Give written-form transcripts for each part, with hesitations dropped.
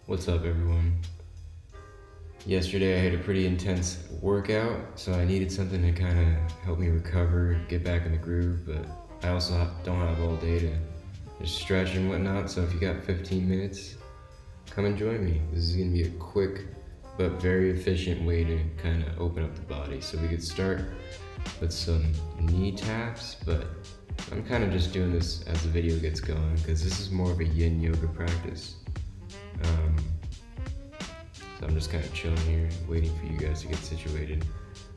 What's up, everyone? Yesterday I had a pretty intense workout, so I needed something to kind of help me recover, get back in the groove, but I also don't have all day to just stretch and whatnot, so if you got 15 minutes, come and join me. This is going to be a quick but very efficient way to kind of open up the body. So we could start with some knee taps, but I'm kind of just doing this as the video gets going because this is more of a Yin Yoga practice. So I'm just kind of chilling here, waiting for you guys to get situated.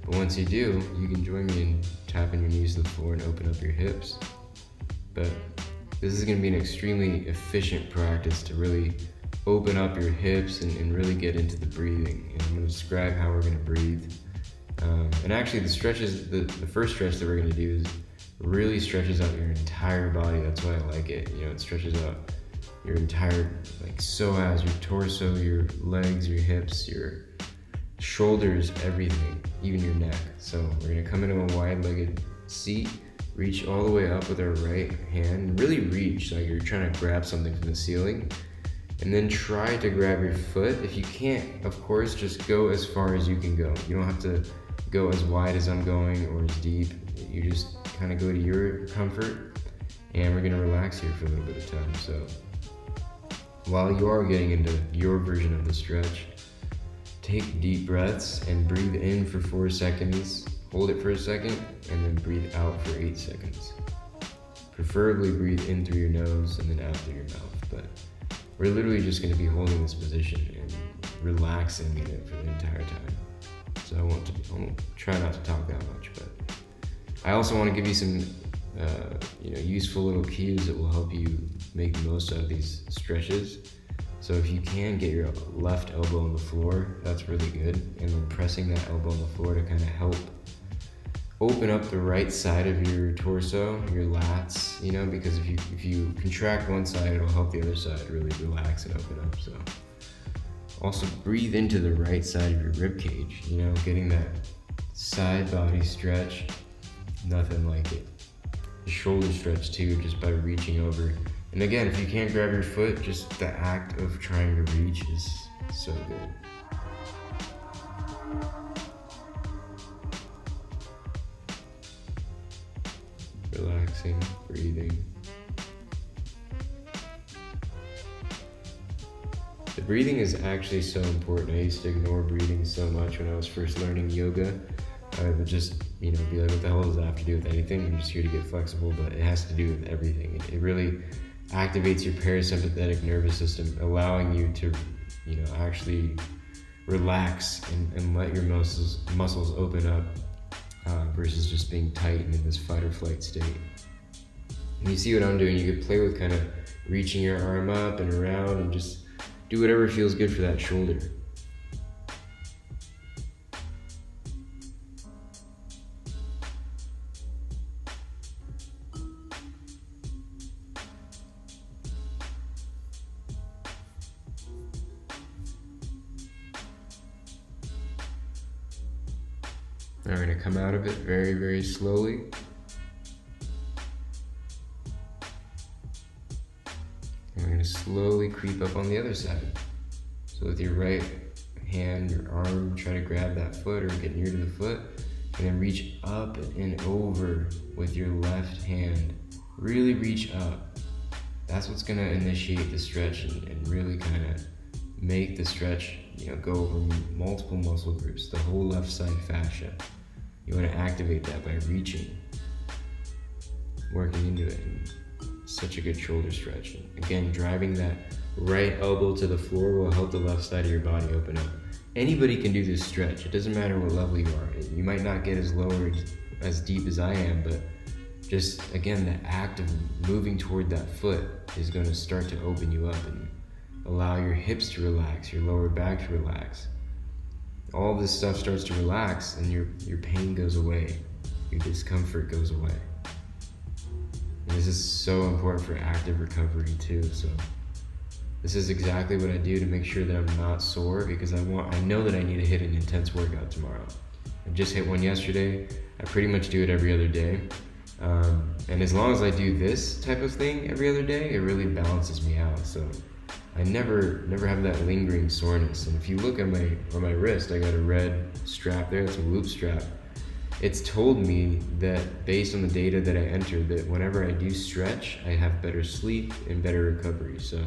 But once you do, you can join me in tapping your knees to the floor and open up your hips. But this is going to be an extremely efficient practice to really open up your hips and really get into the breathing. And I'm going to describe how we're going to breathe. And actually the stretches, the first stretch that we're going to do is really stretches out your entire body. That's why I like it. It stretches out your entire, like psoas, your torso, your legs, your hips, your shoulders, everything, even your neck. So we're gonna come into a wide-legged seat, reach all the way up with our right hand, really reach like you're trying to grab something from the ceiling, and then try to grab your foot. If you can't, of course, just go as far as you can go. You don't have to go as wide as I'm going or as deep. You just kind of go to your comfort, and we're gonna relax here for a little bit of time. So while you are getting into your version of the stretch, take deep breaths and breathe in for 4 seconds, hold it for a second, and then breathe out for 8 seconds. Preferably breathe in through your nose and then out through your mouth, but we're literally just going to be holding this position and relaxing in it for the entire time. So I won't try not to talk that much, but I also want to give you some useful little cues that will help you make the most out of these stretches. So if you can get your left elbow on the floor, that's really good. And then pressing that elbow on the floor to kind of help open up the right side of your torso, your lats, because if you contract one side, it'll help the other side really relax and open up. So also breathe into the right side of your rib cage, getting that side body stretch, nothing like it. The shoulder stretch too, just by reaching over. And again, if you can't grab your foot, just the act of trying to reach is so good. Relaxing, breathing. The breathing is actually so important. I used to ignore breathing so much when I was first learning yoga. I would just, be like, what the hell does that have to do with anything? I'm just here to get flexible, but it has to do with everything. It really activates your parasympathetic nervous system, allowing you to, actually relax and let your muscles open up versus just being tight and in this fight or flight state. And you see what I'm doing? You could play with kind of reaching your arm up and around and just do whatever feels good for that shoulder. Now we're going to come out of it very, very slowly. And we're going to slowly creep up on the other side. So with your right hand, your arm, try to grab that foot or get near to the foot. And then reach up and over with your left hand. Really reach up. That's what's going to initiate the stretch and really kind of make the stretch, go over multiple muscle groups, the whole left side fascia. You want to activate that by reaching, working into it. And such a good shoulder stretch. And again, driving that right elbow to the floor will help the left side of your body open up. Anybody can do this stretch. It doesn't matter what level you are. You might not get as low or as deep as I am, but just, again, the act of moving toward that foot is going to start to open you up and allow your hips to relax, your lower back to relax. All this stuff starts to relax and your pain goes away, your discomfort goes away. And this is so important for active recovery too. So this is exactly what I do to make sure that I'm not sore, because I know that I need to hit an intense workout tomorrow. I just hit one yesterday. I pretty much do it every other day. And as long as I do this type of thing every other day, it really balances me out. So I never have that lingering soreness. And if you look at my wrist, I got a red strap there. It's a loop strap. It's told me that based on the data that I entered, that whenever I do stretch, I have better sleep and better recovery. So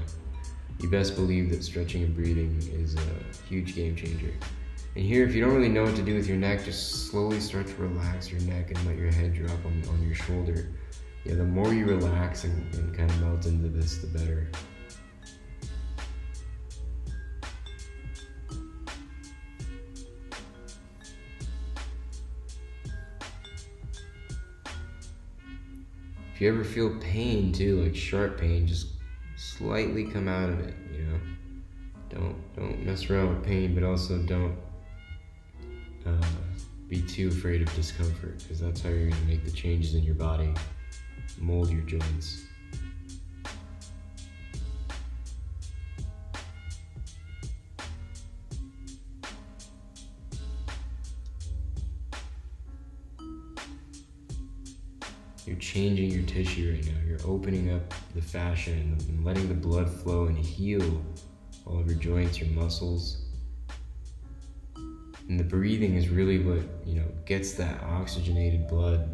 you best believe that stretching and breathing is a huge game changer. And here, if you don't really know what to do with your neck, just slowly start to relax your neck and let your head drop on your shoulder. Yeah, the more you relax and kind of melt into this, the better. If you ever feel pain too, like sharp pain, just slightly come out of it, you know. Don't mess around with pain, but also don't be too afraid of discomfort, because that's how you're going to make the changes in your body, mold your joints. You're changing your tissue right now. You're opening up the fascia and letting the blood flow and heal all of your joints, your muscles. And the breathing is really what, gets that oxygenated blood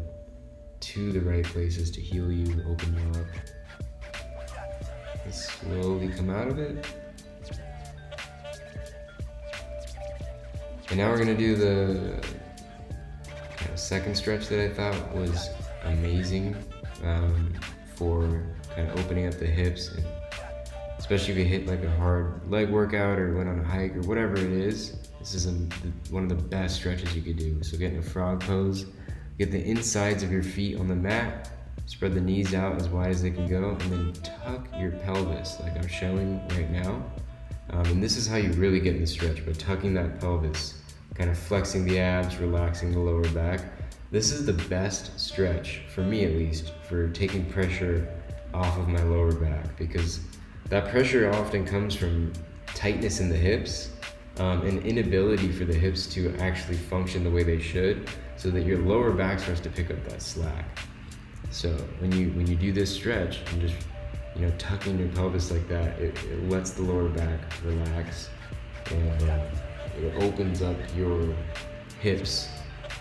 to the right places to heal you, open you up. And slowly come out of it. And now we're gonna do the second stretch that I thought was amazing for kind of opening up the hips, and especially if you hit like a hard leg workout or went on a hike or whatever it is. This is one of the best stretches you could do. So get in a frog pose, get the insides of your feet on the mat, spread the knees out as wide as they can go, and then tuck your pelvis like I'm showing right now. And this is how you really get in the stretch, by tucking that pelvis, kind of flexing the abs, relaxing the lower back. This is the best stretch, for me at least, for taking pressure off of my lower back, because that pressure often comes from tightness in the hips, and inability for the hips to actually function the way they should, so that your lower back starts to pick up that slack. So when you do this stretch and just tucking your pelvis like that, it lets the lower back relax, and it opens up your hips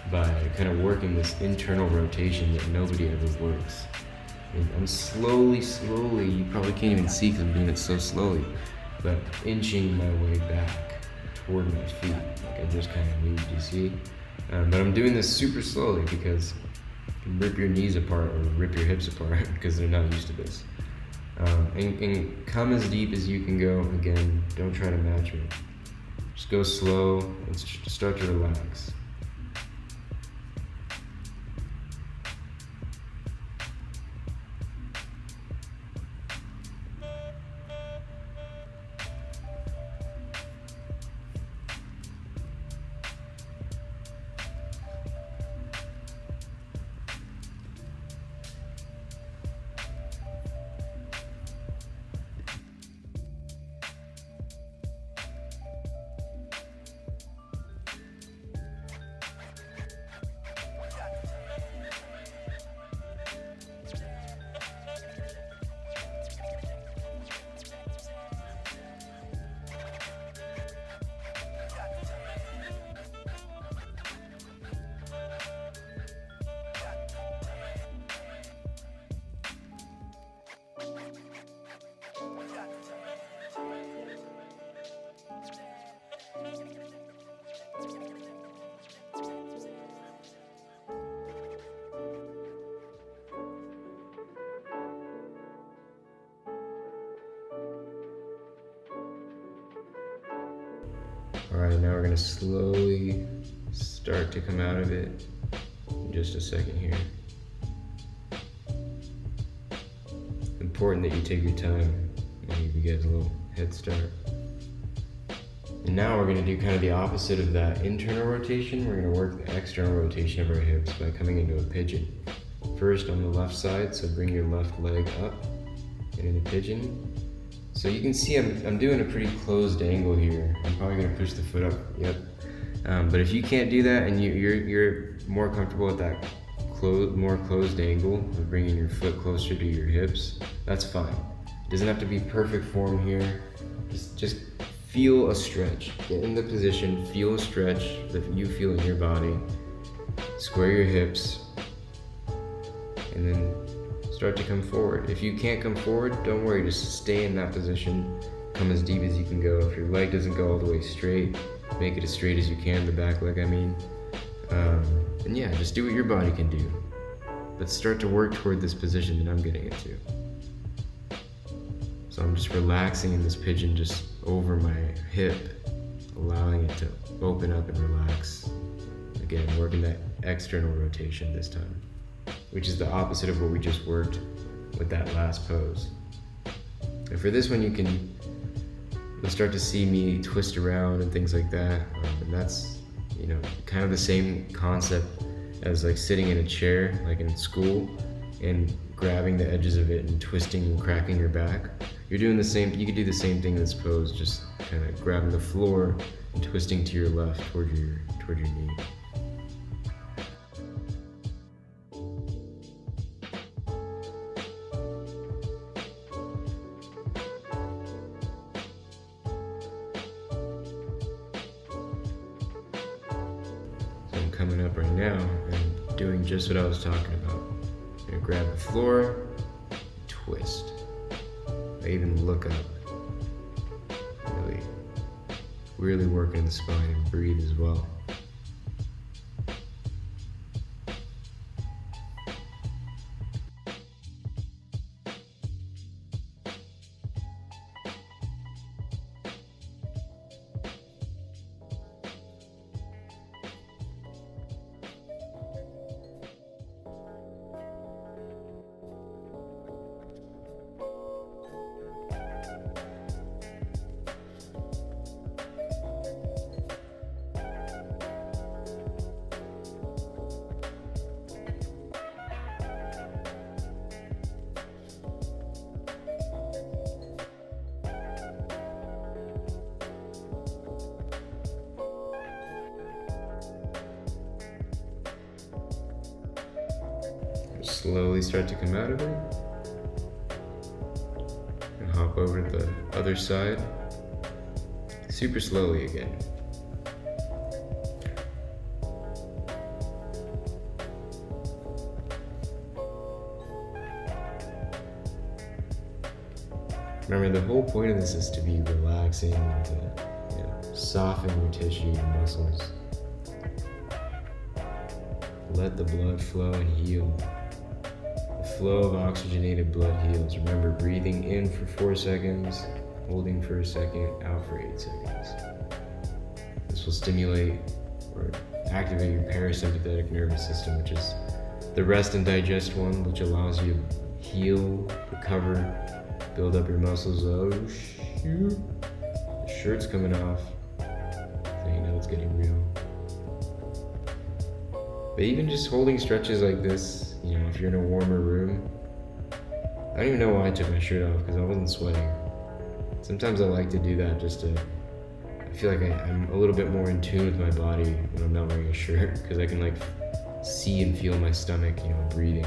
by kind of working this internal rotation that nobody ever works. And I'm slowly, you probably can't even see because I'm doing it so slowly, but inching my way back toward my feet, like I just kind of moved, you see? But I'm doing this super slowly because you can rip your knees apart or rip your hips apart because they're not used to this. And come as deep as you can go. Again, don't try to match me. Just go slow and start to relax. All right, now we're gonna slowly start to come out of it in just a second here. Important that you take your time and you get a little head start. And now we're gonna do kind of the opposite of that internal rotation. We're gonna work the external rotation of our hips by coming into a pigeon. First on the left side, so bring your left leg up and in a pigeon. So you can see I'm doing a pretty closed angle here. I'm probably gonna push the foot up, yep. But if you can't do that and you're more comfortable at that more closed angle of bringing your foot closer to your hips, that's fine. It doesn't have to be perfect form here. Just feel a stretch. Get in the position, feel a stretch that you feel in your body. Square your hips, and then start to come forward. If you can't come forward, don't worry, just stay in that position. Come as deep as you can go. If your leg doesn't go all the way straight, make it as straight as you can, the back leg I mean. And yeah, just do what your body can do. But start to work toward this position that I'm getting into. So I'm just relaxing in this pigeon just over my hip, allowing it to open up and relax. Again, working that external rotation this time, which is the opposite of what we just worked with that last pose. And for this one, you'll start to see me twist around and things like that. And that's, kind of the same concept as like sitting in a chair, like in school, and grabbing the edges of it and twisting and cracking your back. You're doing the same, you could do the same thing in this pose, just kind of grabbing the floor and twisting to your left toward your knee. Coming up right now and doing just what I was talking about. I'm gonna grab the floor, twist. I even look up. Really working the spine and breathe as well. Slowly start to come out of it and hop over to the other side, super slowly again. Remember, the whole point of this is to be relaxing and to soften your tissue, your muscles. Let the blood flow and heal. Flow of oxygenated blood heals. Remember, breathing in for 4 seconds, holding for a second, out for 8 seconds. This will stimulate or activate your parasympathetic nervous system, which is the rest and digest one, which allows you to heal, recover, build up your muscles. Oh shoot, the shirt's coming off, so you know it's getting real. But even just holding stretches like this, if you're in a warmer room, I don't even know why I took my shirt off, because I wasn't sweating. Sometimes I like to do that just to, I feel like I'm a little bit more in tune with my body when I'm not wearing a shirt, because I can see and feel my stomach, breathing.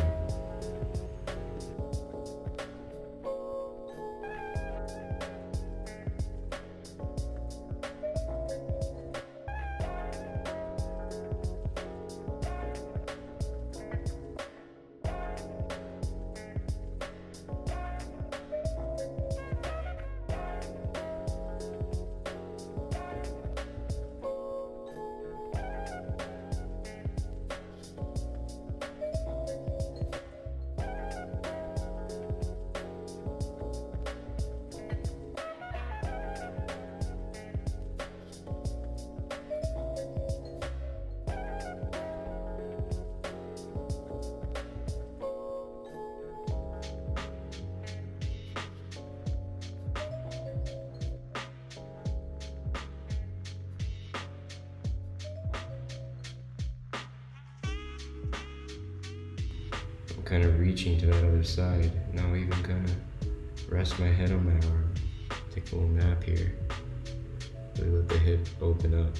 Kind of reaching to that other side. Now even kind of rest my head on my arm. Take a little nap here. Really let the hip open up.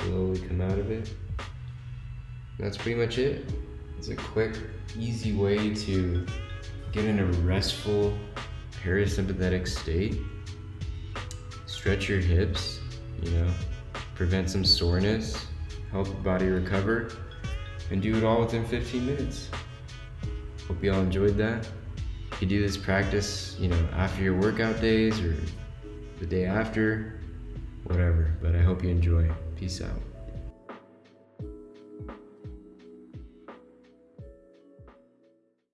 slowly come out of it. That's pretty much it. It's a quick, easy way to get in a restful parasympathetic state. Stretch your hips, prevent some soreness, help your body recover, and do it all within 15 minutes. Hope you all enjoyed that. You do this practice, after your workout days or the day after, whatever. But I hope you enjoy. Peace out.